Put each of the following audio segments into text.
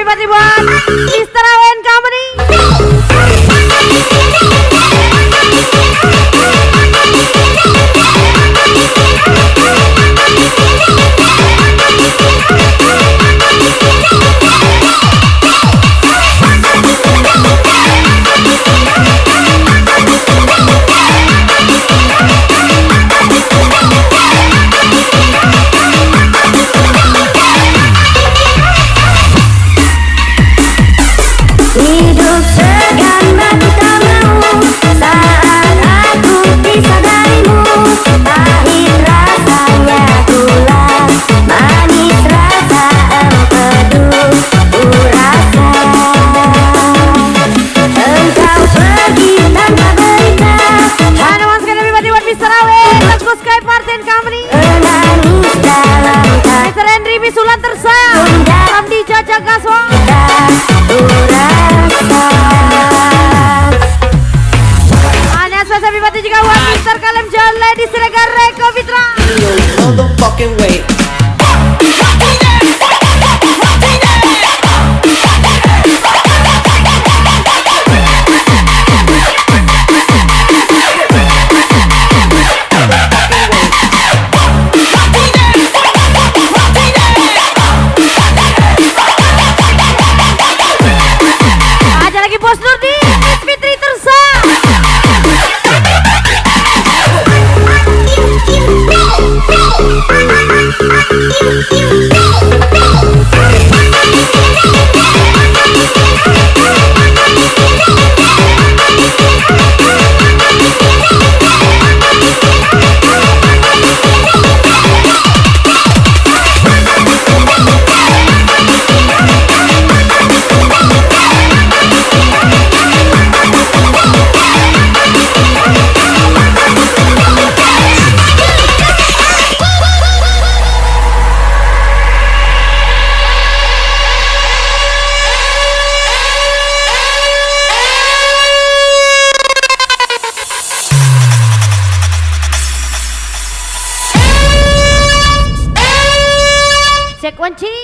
Hebat buat Mr. Awen Company. Hidup segan bagi tak mau saat aku pisah darimu. Pahit rasanya gula, manis rasa empedu. Ku rasa engkau pergi tanpa berita. Ada mas sekali hebat buat Mr. Awen, Teguh Sky Martin Company. Menangis dalam Mr. Henry Bisulan tersayang, Ramdi Jaja Kaswa. Hanya spesial hebat juga buat Mr. Kalem John Lady Siregar Reko Fitra. Motherfucking way. Ada lagi Bos Nurdi, Miss Fitri Tersa. Cek kunci.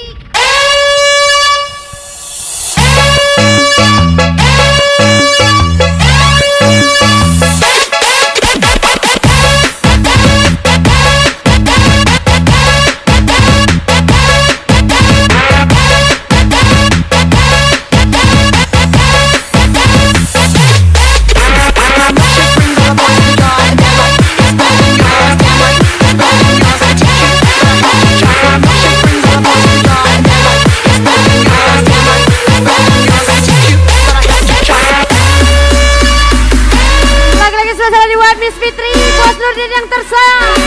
Miss Fitri, Bos Nurdin yang tersayang.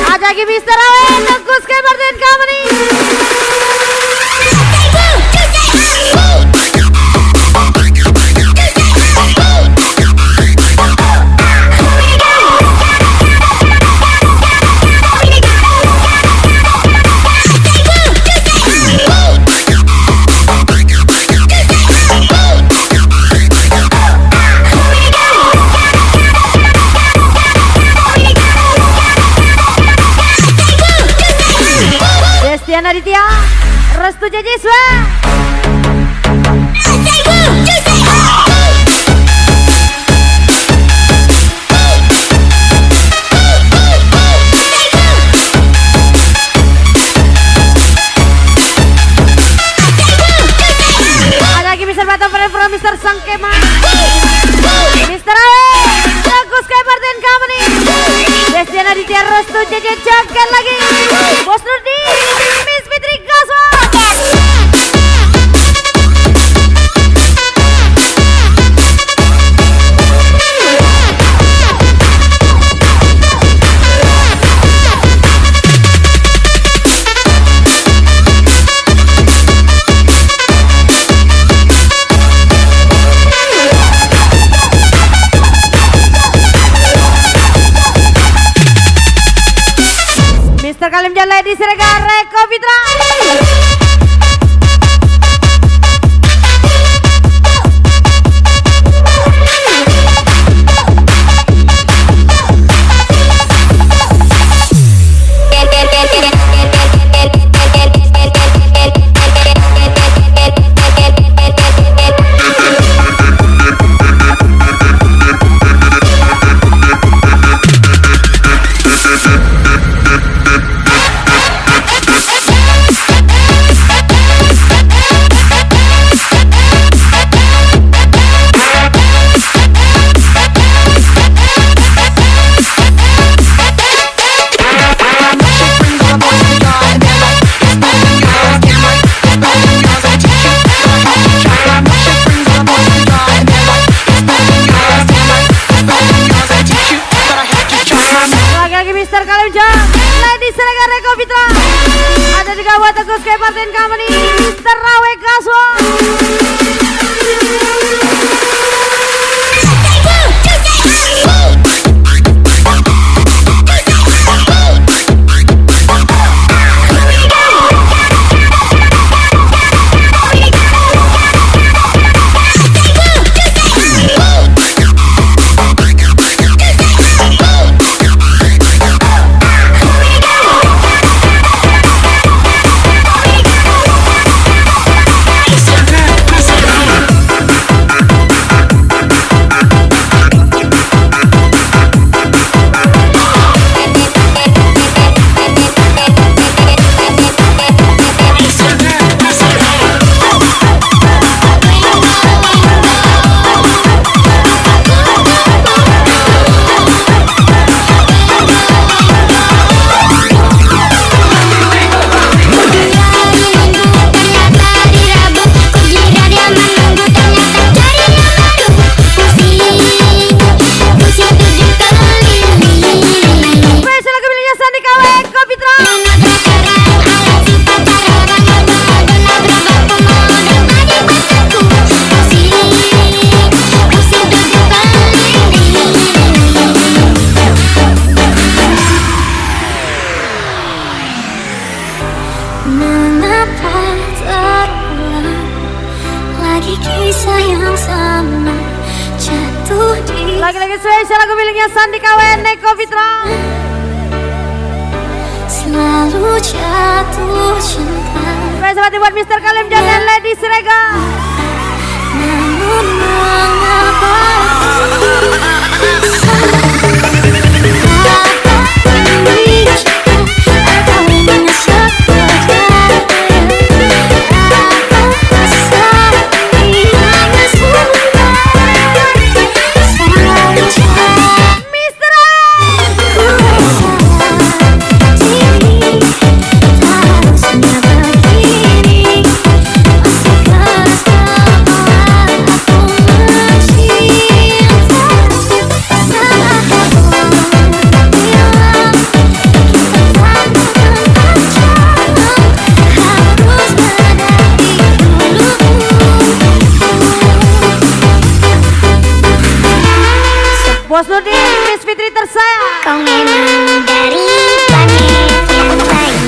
Ada lagi Mr. Awen, Teguh Sky Martin Company. Destian Aditya, Restu Jejiswa. Ada lagi Mr. Batam Pro Mr. Sangkema, Mr. Awen, Teguh Sky Martin Company. Destian Aditya, Restu Jeje Jangken lagi, Bos Nurdi, Miss Fitri Kaswa. Mr. Kalim Jalai di Siregar Reko Fitra. spesial buat Teguh Sky Martin Company, Mr. Rawe Kaswa. Mengapa terulang lagi kisah yang sama jatuh di Lagi-lagi spesial lagu miliknya Sandi KW Neko Fitra. selalu jatuh cinta. Spesial buat Mr. Kalim Jan dan Lady Sirega. Namun mengapa Bos Nurdin, Miss Fitri tersayang. kau memang dari planet yang lain.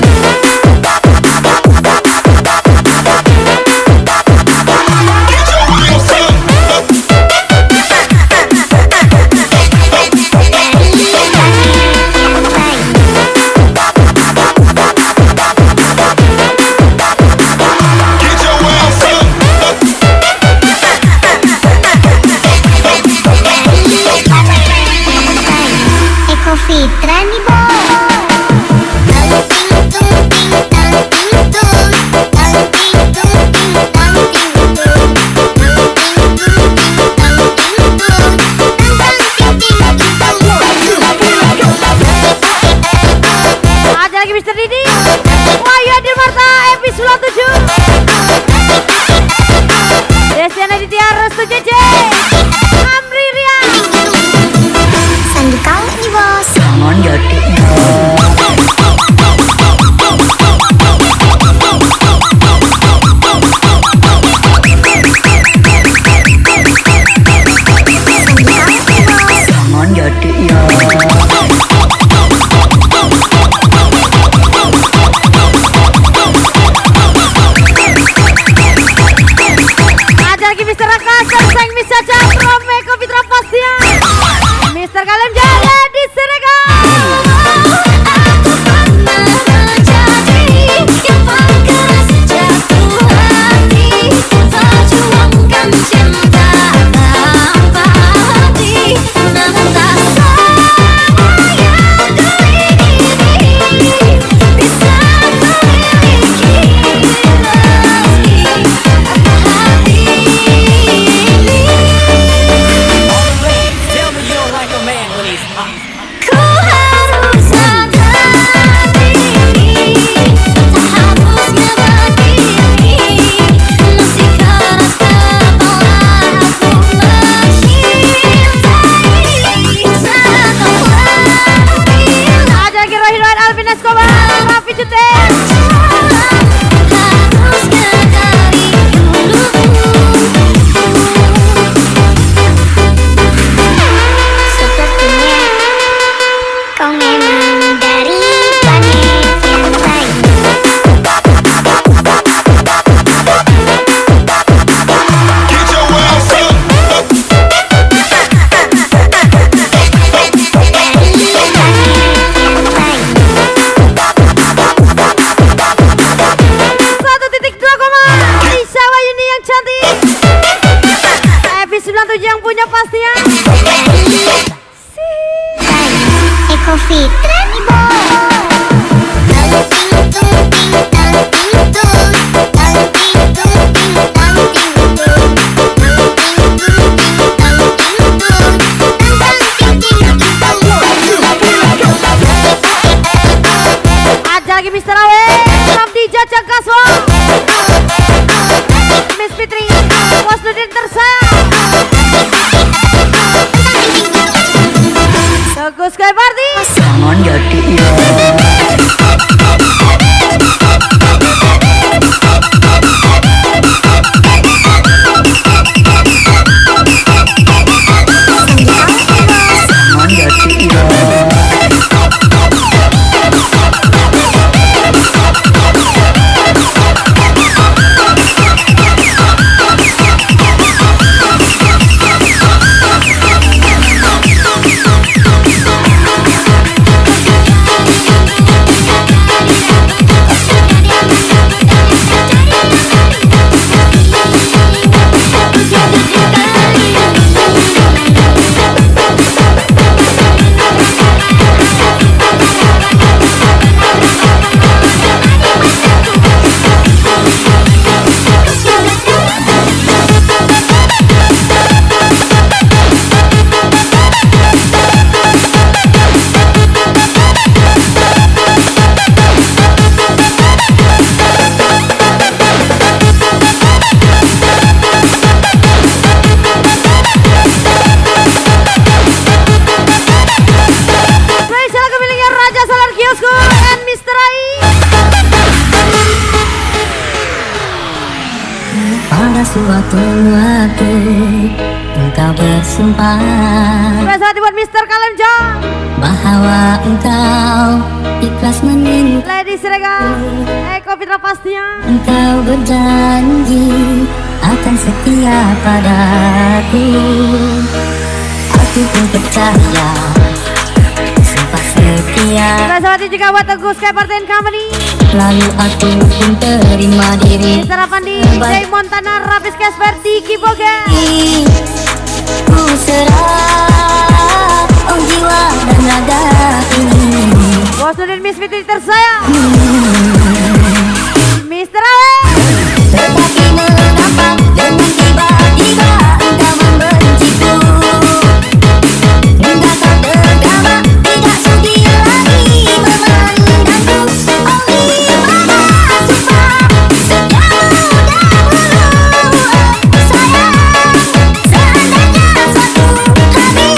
suatu waktu engkau bersumpah Terima kasih buat Mr. Kalemjo, bahwa engkau ikhlas menindak. Lady Sirega, Eko Fitra pastinya. Engkau berjanji akan setia padaku. Aku pun percaya sumpah setia. Terima kasih juga buat Teguh Sky Party and Company, Lalu aku pun terima diri. Mr. Avandi, Jay Montana, Rafis Kasper, Diki Boga. Ku serah jiwa dan raga ini. Bos Nudin Miss Fitri tersayang, Mr. Awe. Tetapi mengapa dengan tiba-tiba engkau membenciku? Engkau tak tergama, tidak sudi lagi memandangku. Oleh mana sumpah setiamu dahulu, sayang. Seandainya suatu hari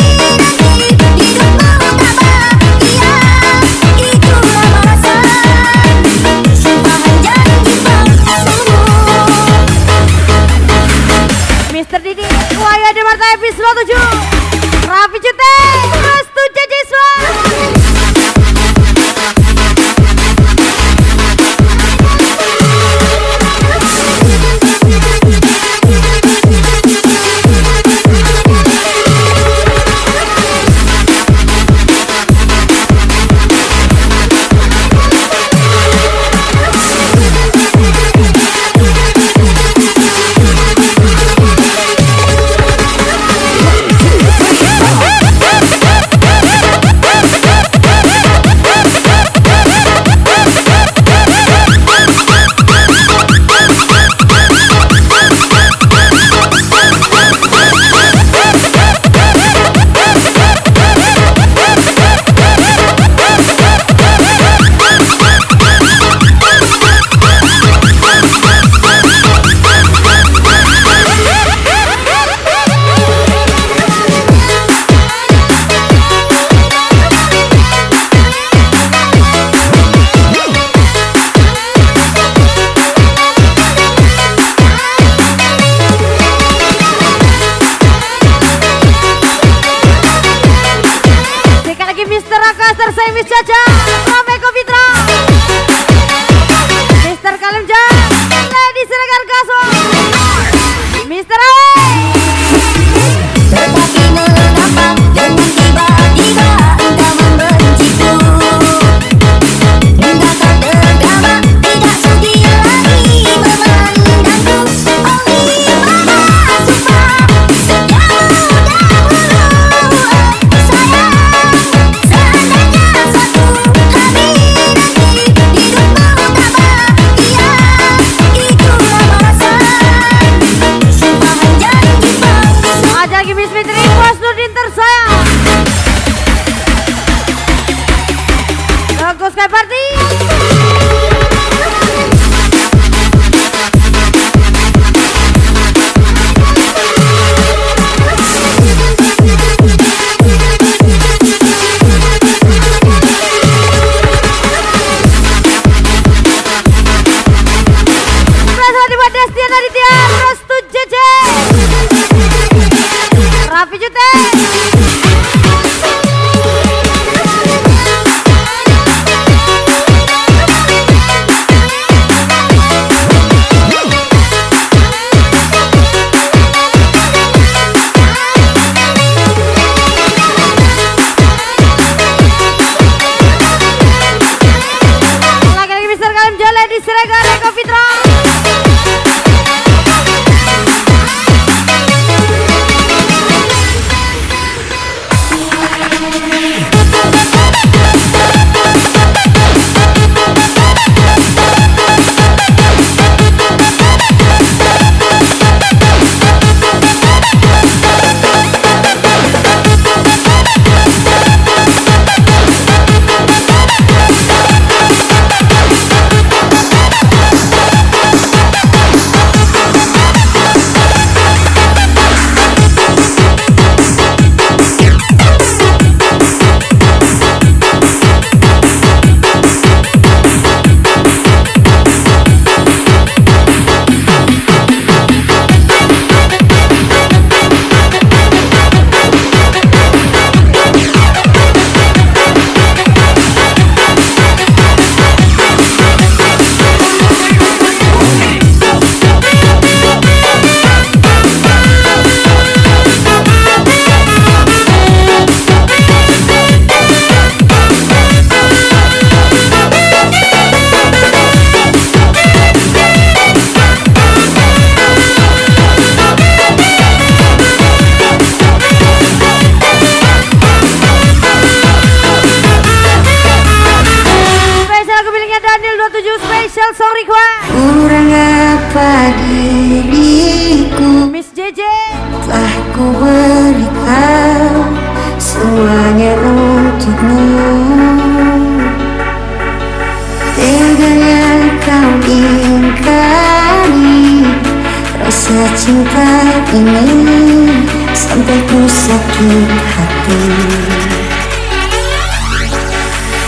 cinta ini sampai ku sakit hati.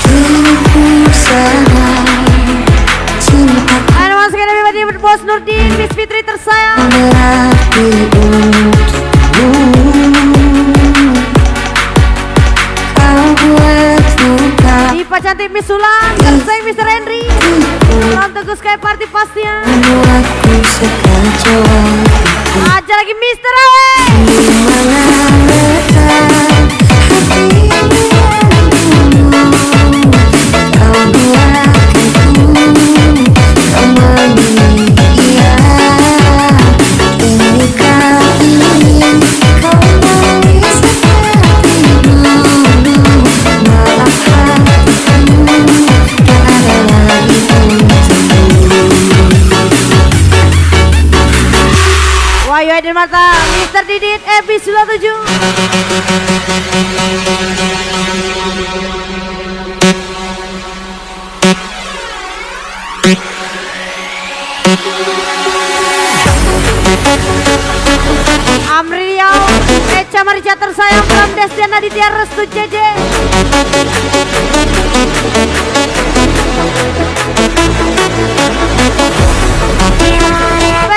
Kini ku sadar cinta Ayo mas sekali pribadi Bos Nurdin, Miss Fitri tersayang. berarti untukmu. Kau buat luka Diva cantik Miss Sulan, tersayang Mr. Henry. Salam Teguh Sky Party pastinya. membuatku sekacau. Aja lagi Mr. Awe. Di mana letak hatimu? Kau buatku kau memilih dia. Ini kau ingin kau kembali seperti dulu. Maaf hatiku tak ada lagi untukmu. Wahyu Aiden Mata, Mr. Didit, Ebi 97. Amri Riau, Eca Marica tersayang from Destian Aditya Restu JJ.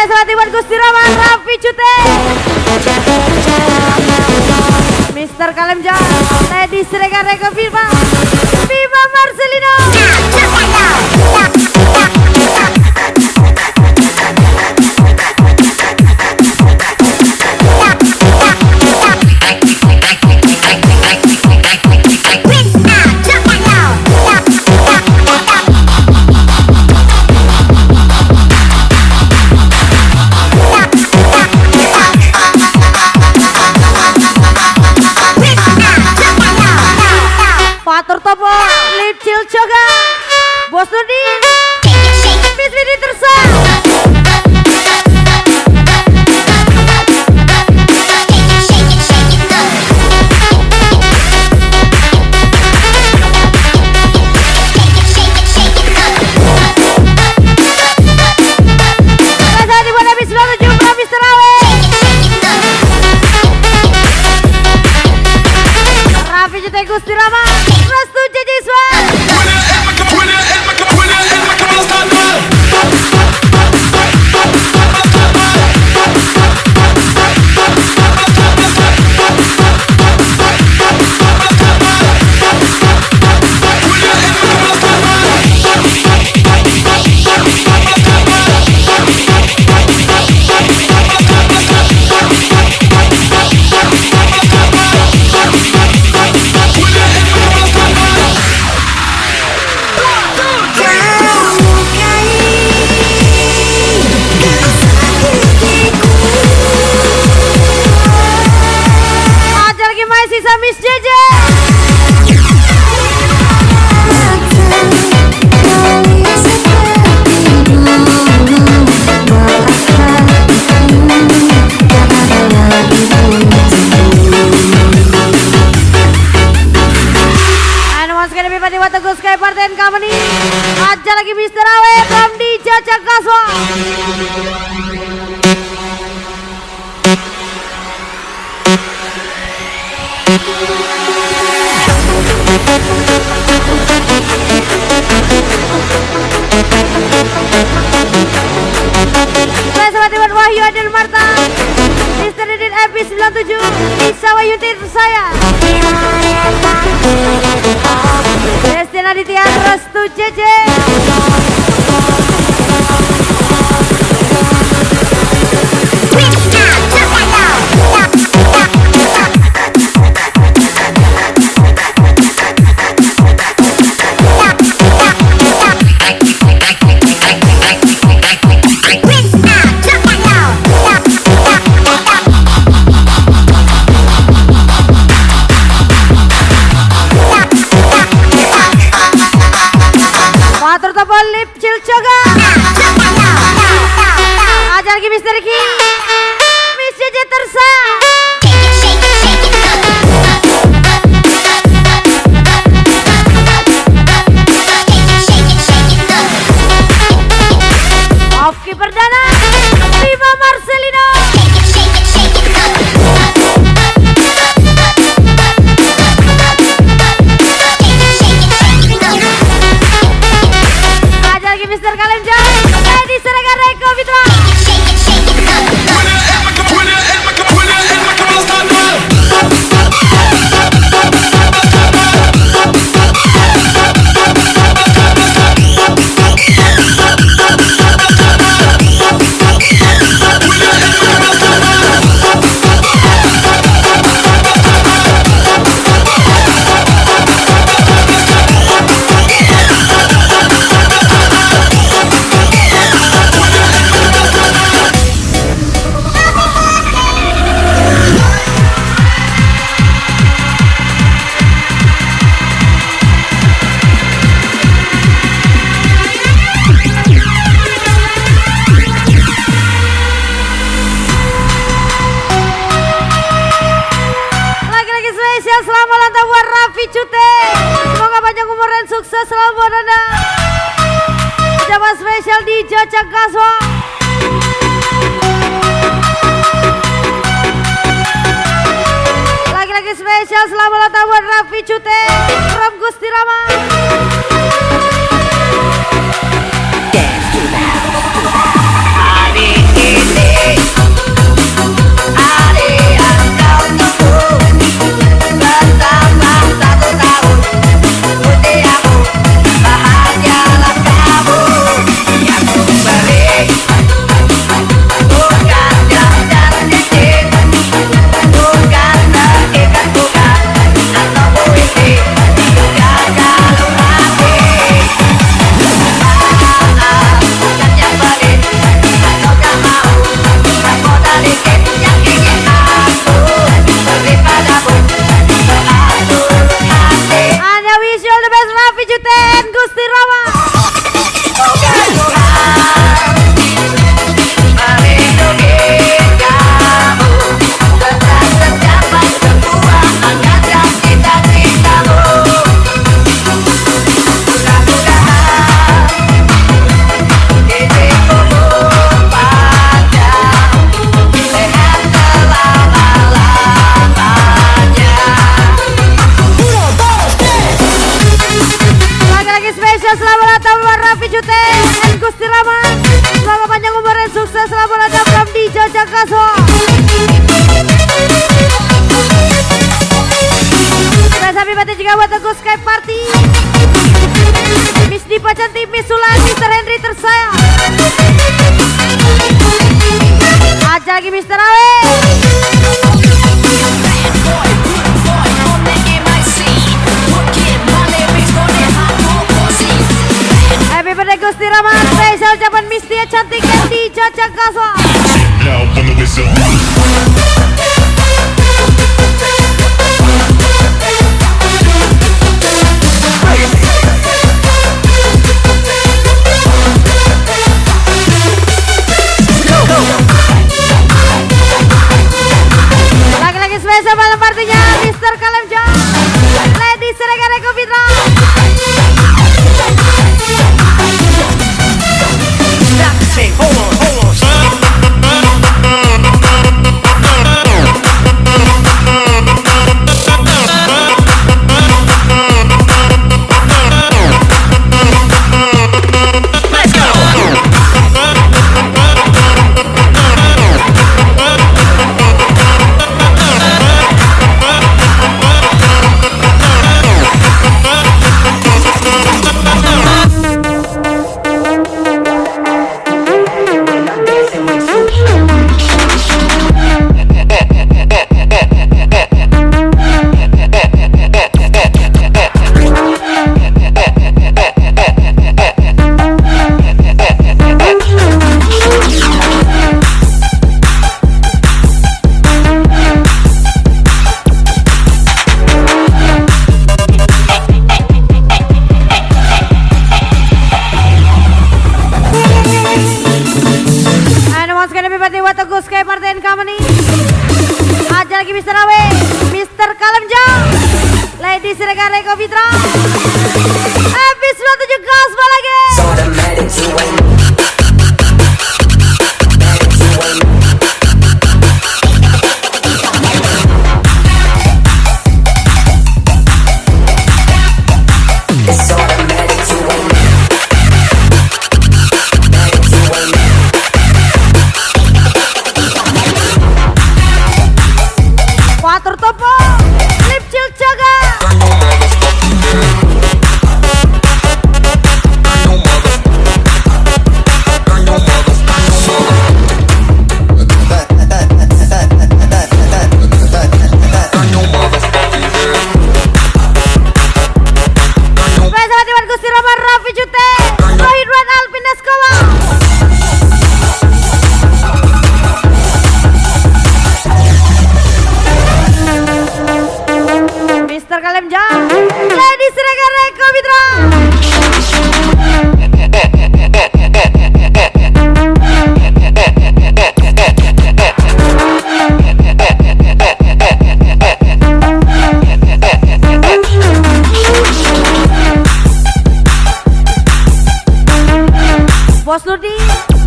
Selamat buat Gusti Rahman, Raffi Cute, Mr. Kalemja, Lady Siregar Reko Viva, Viva Marcelino. Fatur Topo, Lip Chill Choga, Bos Nurdin, Miss Fitri tersayang. Biasa dibuat habis 97 from Mr. Awe. Raffi Cute Gusti Rahman, Restu JJ Iswan. Ada lagi masih sisa Miss JJ. Sekali pribadi buat Teguh Sky Party and Company. Aja lagi Mr. Awe from di Jajak Kaswa. Selamat buat Wahyu Adil Marta, Mr. Didin Epi 97, Isa Wayutir saya, Destian Aditya Restu JJ. Lip Chill Choga. Aja lagi Mr. King, Miss JJ Tersa. Off Perdana, Viva Marcelino. Cakaswa. Lagi-lagi spesial selamat ulang tahun buat Raffi Cute from Gusti Rama.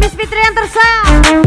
Miss Fitri yang tersayang.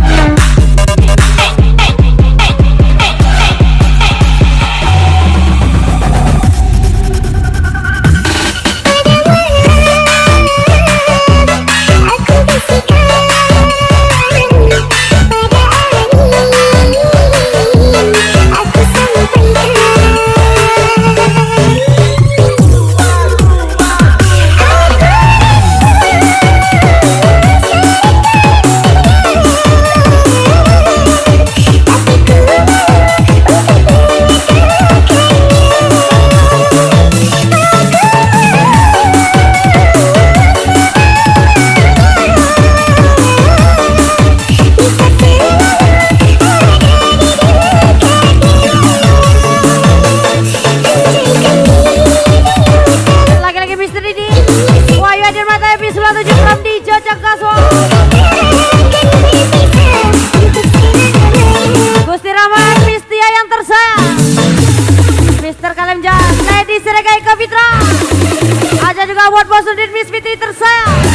Buat Bos Nurdin, Miss Fitri tersayang,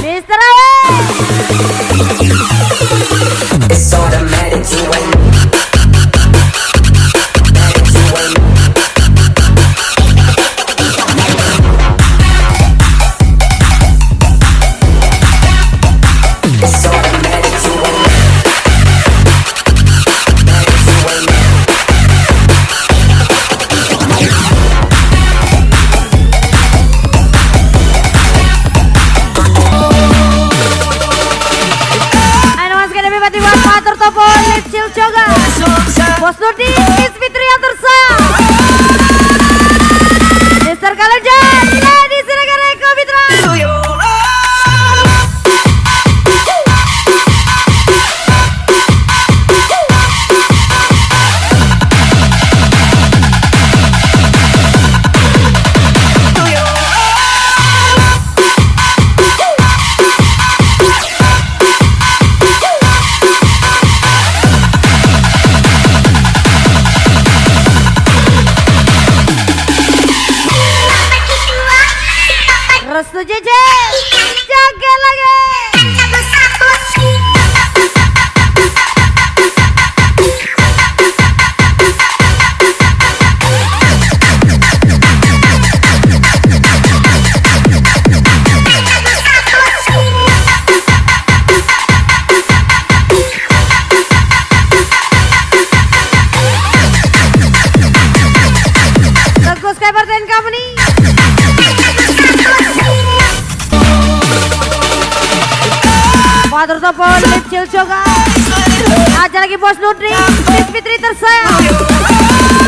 Mr. Awe. It's automatic, you ain't Bos Nurdin, Miss Fitri yang tersayang, Mr. Kalenjan, Lady Siregar Eko Fitra. Restu JJ, joget lagi. Teguh Sky Barten Company. Father Topon, Lipcil Joga. Aja lagi Bos Nurdin, Miss Fitri tersayang,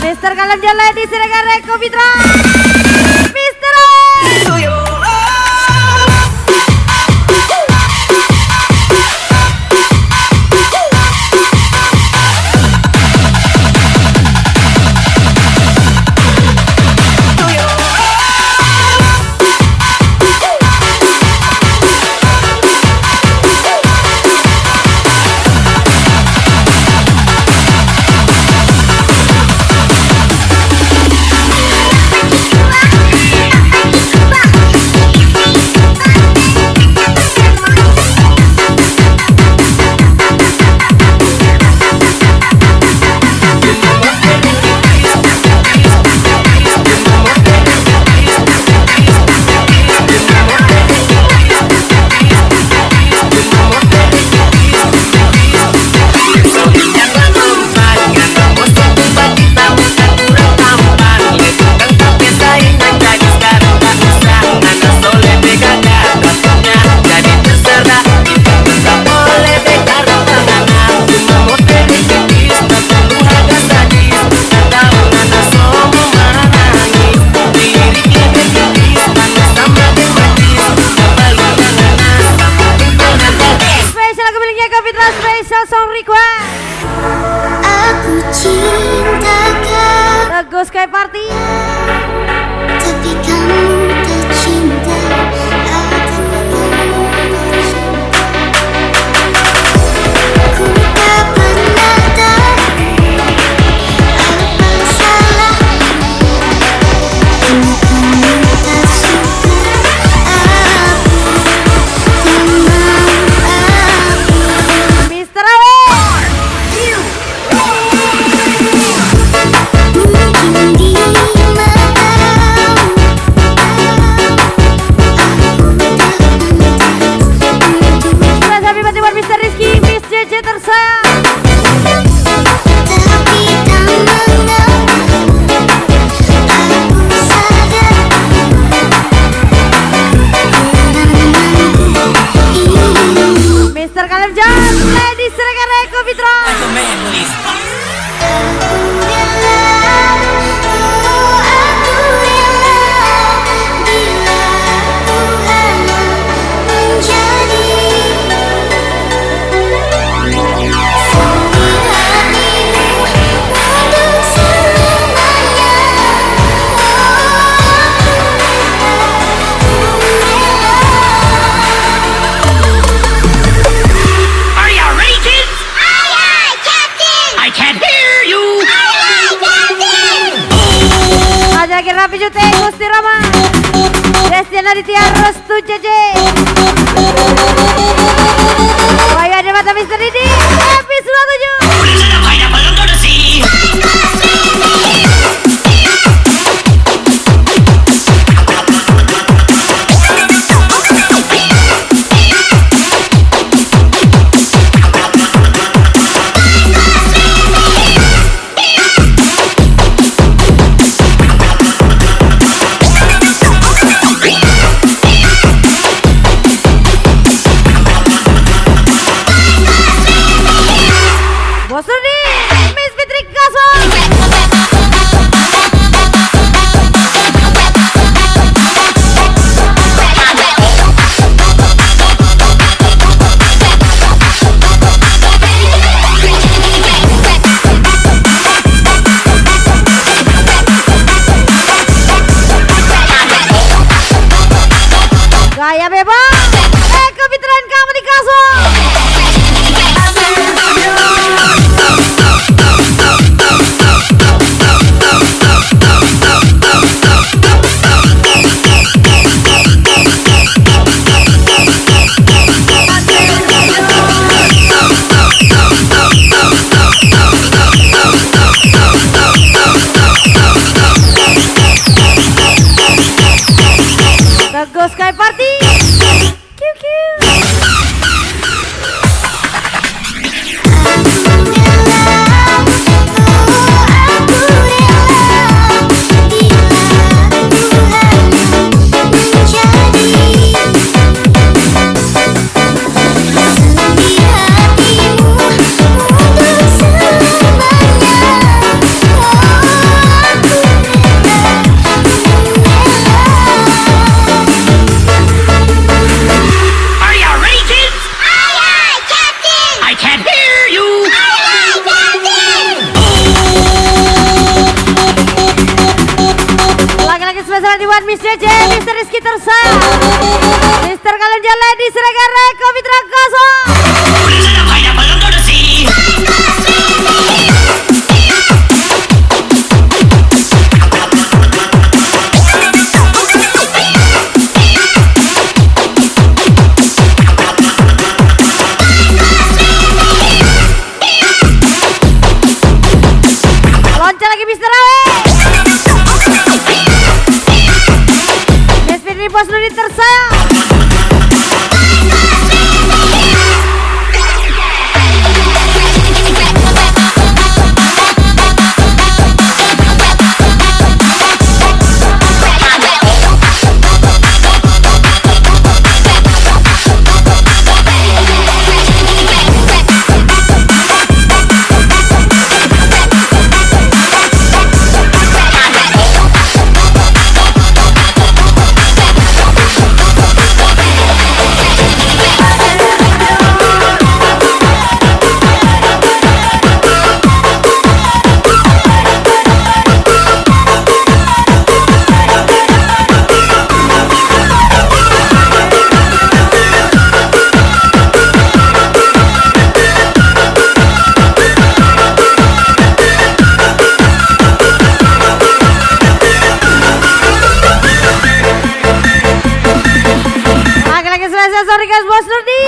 Mr. Kalenjan, Lady Siregar Eko Fitra, Mr. Awe. Teguh Sky Party. Tapi kamu tak cinta aku. Ku tak pernah tahu apa salahku. Kamu tak suka aku, tak mau buat Mr. Rizky, Miss JJ tersayang. Tapi tak mengapa aku sadar Mr. Kalem Jan, Lady Sregar Eko Fitra. Rapi Jute, Gusti Rama, Destian Aditya, Restu Jeje, Waya ada mata Mr. Didi, Happy 27. Bos Rudi, Miss Fitri Kasong. Gaya bebas, kefitraan kamu di Kasong. Go Sky Party. QQ. Dibuat Miss JJ, Mr. Rizky tersayang, Mr. Kalem Jan, Lady Sregar Eko Fitra Kasong. Loncat lagi Mr. Awe. Bos Rudi tersayang. Sorry guys, Bos Nurdi,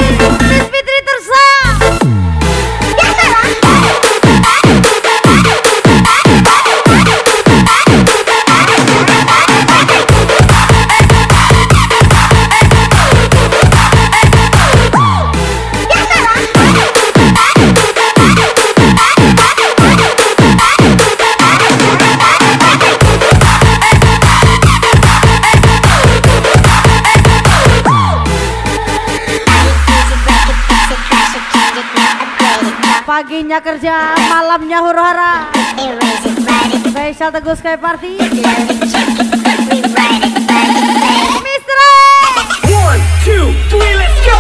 Miss Fitri tersayang. Ya salah. Paginya kerja, malamnya huru-hara. Erase it, write it, Spesial Teguh Sky Party. load it, check it, rewrite it, write it, play it. Mister A. 1, 2, 3, let's go!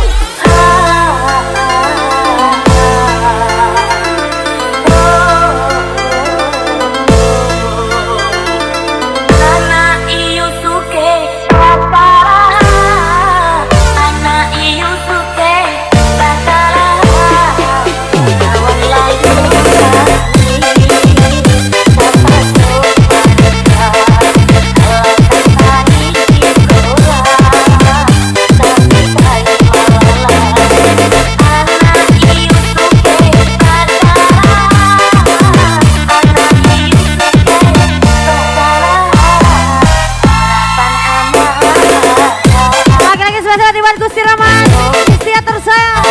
Lagi-lagi spesial di Wan Gusti Rahman. Istia tersayang.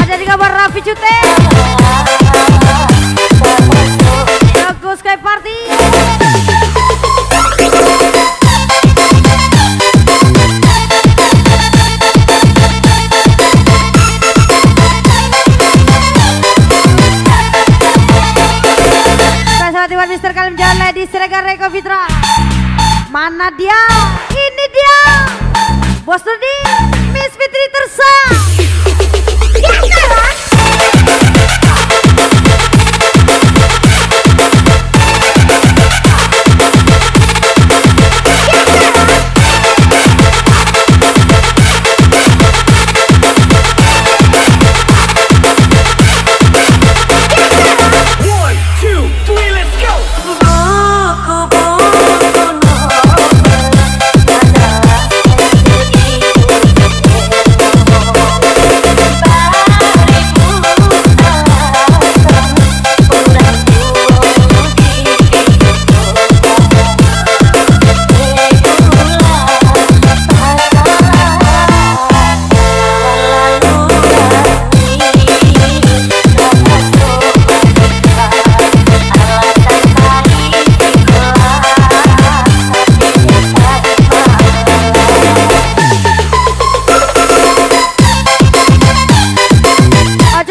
Ada di kabar Raffi Cute. Teguh Sky Party. Spesial di Wan Mister Kalim Jalan Lady Siregar Reko Fitra. Mana dia? Ini dia. Bos Rudi, Miss Fitri tersayang.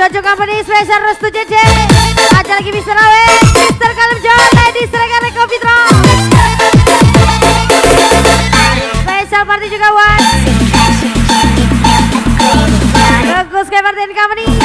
Ojo Company spesial Restu JJ. Aja lagi Mister Awe, Mister Kalim Jalan Lady Siregar Reko Fitra. Spesial party juga Wan Teguh Sky Party and Company.